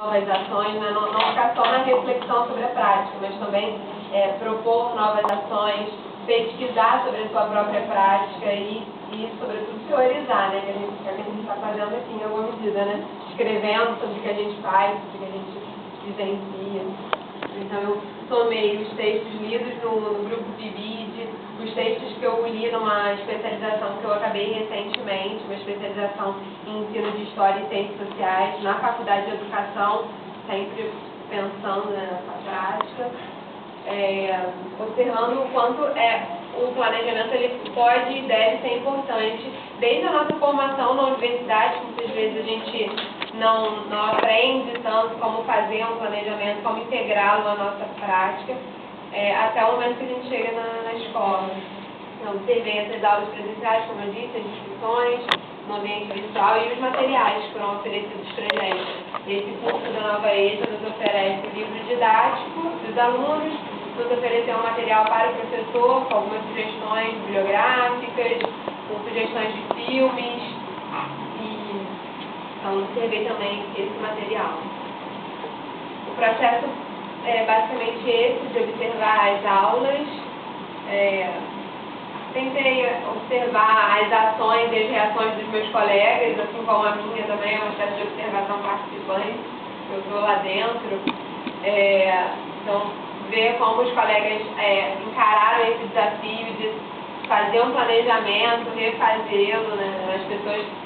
novas ações, né? Não ficar só na reflexão sobre a prática, mas também propor novas ações, pesquisar sobre a sua própria prática e sobretudo, teorizar, né? Que é o que a gente está fazendo aqui em alguma medida, né? Escrevendo sobre o que a gente faz, sobre o que a gente vivencia. Então, eu somei os textos lidos no grupo PIBID, os textos que eu li numa especialização que eu acabei recentemente, uma especialização em ensino de História e Ciências Sociais, na Faculdade de Educação, sempre pensando nessa prática, observando o quanto o planejamento ele pode e deve ser importante, desde a nossa formação na universidade, que muitas vezes a gente não aprende tanto como fazer um planejamento, como integrá-lo na nossa prática, até o momento que a gente chega na escola. Então, observei essas aulas presenciais, como eu disse, as discussões no ambiente virtual e os materiais que foram oferecidos para a gente. Esse curso da Nova EJA nos oferece o livro didático dos alunos, nos ofereceu um material para o professor, com algumas sugestões bibliográficas, com sugestões de filmes, então observei também esse material. O processo é basicamente esse, de observar as aulas, tentei observar as ações e as reações dos meus colegas, assim como a minha também é uma espécie de observação participante, eu estou lá dentro. Então, ver como os colegas encararam esse desafio de fazer um planejamento, refazê-lo, né?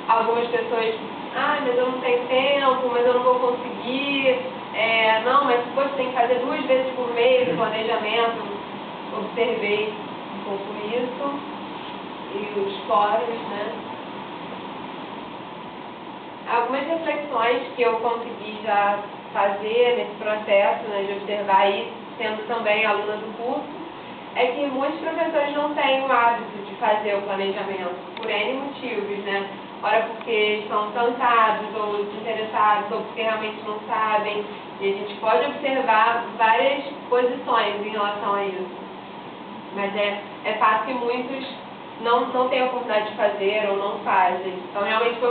Algumas pessoas, mas eu não tenho tempo, mas eu não vou conseguir, não, mas depois tem que fazer 2 vezes por mês o planejamento. Observei um pouco isso, e os fóruns, né? Algumas reflexões que eu consegui já fazer nesse processo, né, de observar isso, sendo também aluna do curso, é que muitos professores não têm o hábito de fazer o planejamento, por N motivos, né? Ora porque estão cansados, ou desinteressados, ou porque realmente não sabem, e a gente pode observar várias posições em relação a isso. Mas é fato que muitos não têm a oportunidade de fazer ou não fazem. Então, realmente foi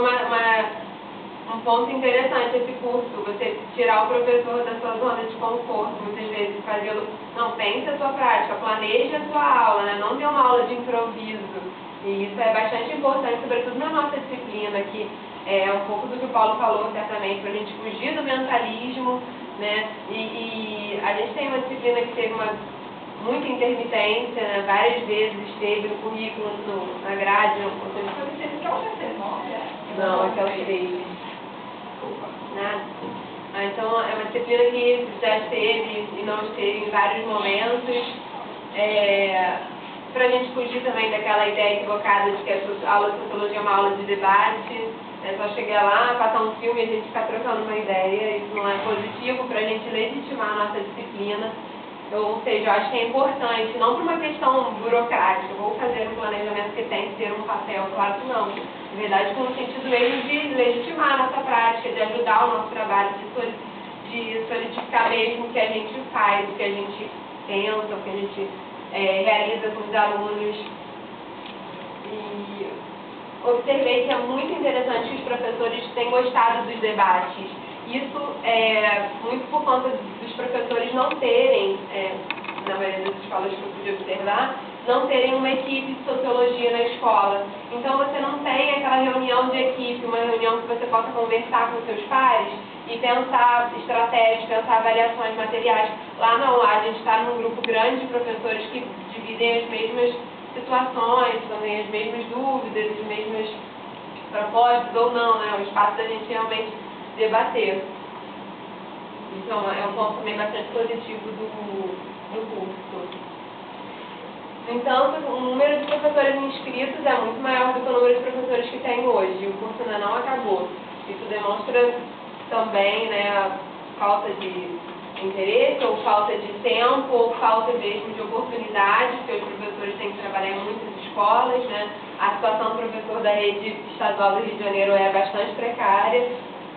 um ponto interessante esse curso, você tirar o professor da sua zona de conforto, muitas vezes, fazê-lo, não, pense a sua prática, planeje a sua aula, né? Não dê uma aula de improviso. E isso é bastante importante, sobretudo na nossa disciplina, que é um pouco do que o Paulo falou, certamente, para a gente fugir do mentalismo, né? E a gente tem uma disciplina que teve muita intermitência, né? Várias vezes esteve no currículo, na grade, não, aquela três. Nada. Então, é uma disciplina que já esteve e não esteve em vários momentos, para a gente fugir também daquela ideia equivocada de que a aula de sociologia é uma aula de debate, é só chegar lá, passar um filme e a gente ficar trocando uma ideia. Isso não é positivo para a gente legitimar a nossa disciplina. Ou seja, eu acho que é importante, não por uma questão burocrática, vou fazer um planejamento que tem que ter um papel, claro que não. Na verdade, com o sentido mesmo de legitimar a nossa prática, de ajudar o nosso trabalho, de solidificar mesmo o que a gente faz, o que a gente pensa, o que a gente realiza com os alunos. E observei que é muito interessante que os professores tenham gostado dos debates. Isso é muito por conta dos professores não terem, na maioria das escolas que eu pude observar, não terem uma equipe de sociologia na escola. Então, você não tem aquela reunião de equipe, uma reunião que você possa conversar com seus pares e pensar estratégias, pensar avaliações materiais. Lá não, lá a gente está num grupo grande de professores que dividem as mesmas situações, também as mesmas dúvidas, as mesmas propostas ou não, né? O espaço da gente realmente debater. Então, é um ponto também bastante positivo do curso. No entanto, o número de professores inscritos é muito maior do que o número de professores que tem hoje. O curso ainda não acabou. Isso demonstra também, né, falta de interesse, ou falta de tempo, ou falta mesmo de oportunidade, porque os professores têm que trabalhar em muitas escolas, né? A situação do professor da rede estadual do Rio de Janeiro é bastante precária.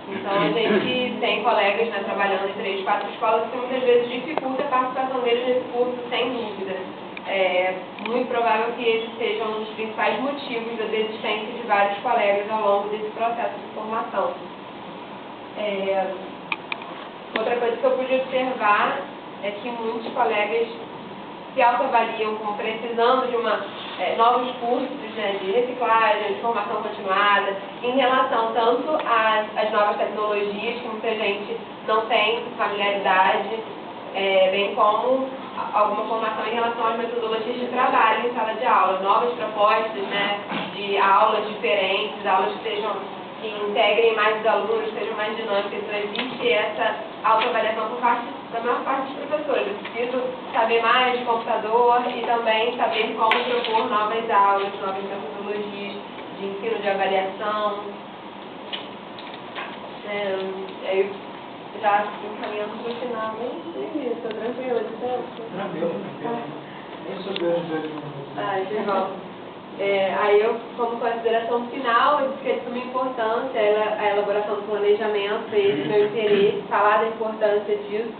Então, a gente tem colegas, né, trabalhando em 3, 4 escolas, que muitas vezes dificulta a participação deles nesse curso, sem dúvida. É muito provável que esses sejam um dos principais motivos da desistência de vários colegas ao longo desse processo de formação. coisa que eu pude observar é que muitos colegas se autoavaliam como precisando de novos cursos, né, de reciclagem, de formação continuada, em relação tanto às novas tecnologias, que muita gente não tem familiaridade, bem como alguma formação em relação às metodologias de trabalho em sala de aula, novas propostas, né, de aulas diferentes, aulas que integrem mais os alunos, sejam mais dinâmicas. Então, existe essa autoavaliação por parte da maior parte dos professores. Eu preciso saber mais de computador e também saber como propor novas aulas, novas metodologias de ensino, de avaliação. Aí, já encaminhando para o final, nem estou tranquila de tempo? Tranquilo. Nem soube hoje 2 minutos. Que bom. Aí eu, como consideração final, eu disse que é de suma importância a elaboração do planejamento, esse meu interesse, falar da importância disso,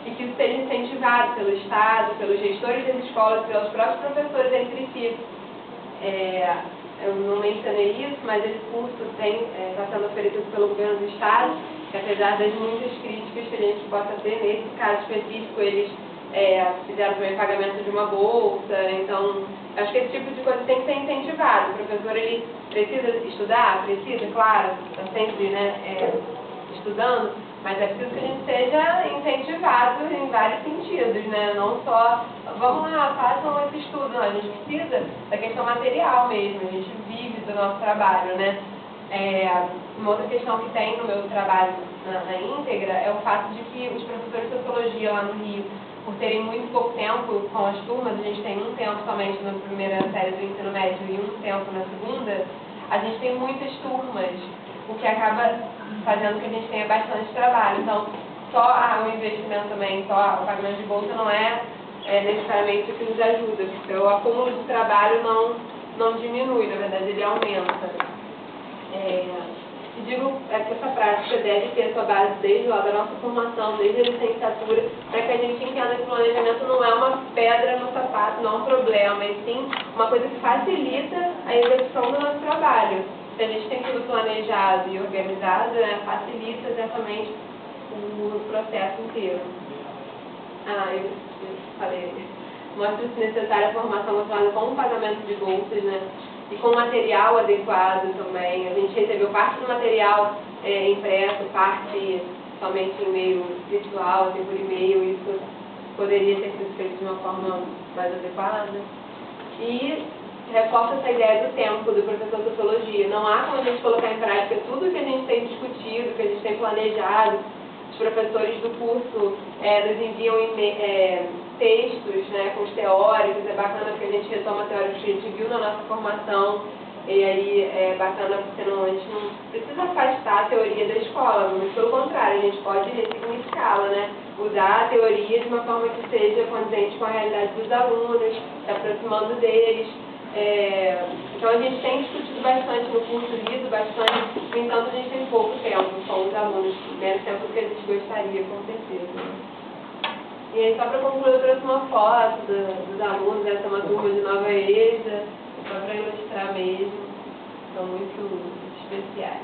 e que isso seja incentivado pelo Estado, pelos gestores das escolas, pelos próprios professores entre si. Eu não mencionei isso, mas esse curso está sendo oferecido pelo governo do Estado, que apesar das muitas críticas que a gente possa ter, nesse caso específico, eles fizeram também pagamento de uma bolsa. Então, acho que esse tipo de coisa tem que ser incentivado. O professor, ele precisa estudar? Precisa, claro, está sempre estudando, mas é preciso que a gente seja incentivado em vários sentidos, né? Não só, vamos lá, façam esse estudo, não, a gente precisa da questão material mesmo, a gente vive do nosso trabalho, né? Uma outra questão que tem no meu trabalho na íntegra é o fato de que os professores de sociologia lá no Rio, por terem muito pouco tempo com as turmas, a gente tem um tempo somente na primeira série do ensino médio e um tempo na segunda, a gente tem muitas turmas, o que acaba fazendo que a gente tenha bastante trabalho. Então, só o investimento também, só o pagamento de bolsa não é necessariamente o que nos ajuda, porque o acúmulo de trabalho não diminui, na verdade ele aumenta. E digo que essa prática deve ter sua base desde lá da nossa formação, desde a licenciatura, para que a gente entenda que o planejamento não é uma pedra no sapato, não é um problema, mas sim uma coisa que facilita a execução do nosso trabalho. Se a gente tem tudo planejado e organizado, facilita exatamente o processo inteiro. Eu falei, mostra-se necessária a formação continuada com o pagamento de bolsas, né? E com material adequado também. A gente recebeu parte do material impresso, parte somente em meio virtual, assim, por e-mail. Isso poderia ter sido feito de uma forma mais adequada. E reforça essa ideia do tempo do professor de sociologia. Não há como a gente colocar em prática tudo que a gente tem discutido, que a gente tem planejado. Os professores do curso nos enviam textos, né, com os teóricos. É bacana porque a gente retoma teóricos que a gente viu na nossa formação, e aí é bacana porque a gente não precisa afastar a teoria da escola, mas pelo contrário, a gente pode ressignificá-la, né, usar a teoria de uma forma que seja condizente com a realidade dos alunos, se aproximando deles. Então a gente tem discutido bastante no curso, lido bastante, no entanto a gente tem pouco tempo com os alunos, menos tempo do que a gente gostaria, com certeza. E aí, só para concluir, eu trouxe uma foto dos alunos. Essa é uma turma de Nova EJA, só para ilustrar mesmo, são muito especiais.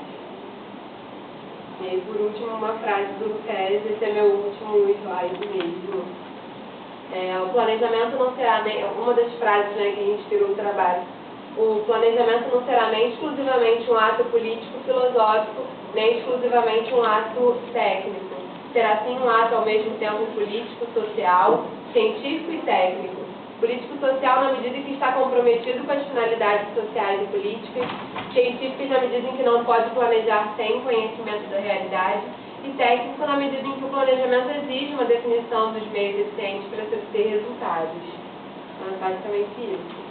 E aí, por último, uma frase do Lucas, esse é meu último slide mesmo. O planejamento não será, uma das frases, né, que a gente tirou do trabalho, o planejamento não será nem exclusivamente um ato político-filosófico, nem exclusivamente um ato técnico. Será sim um ato ao mesmo tempo político, social, científico e técnico. Político-social na medida em que está comprometido com as finalidades sociais e políticas, científico na medida em que não pode planejar sem conhecimento da realidade, e técnico na medida em que o planejamento exige uma definição dos meios eficientes para se obter resultados. Então, é basicamente isso.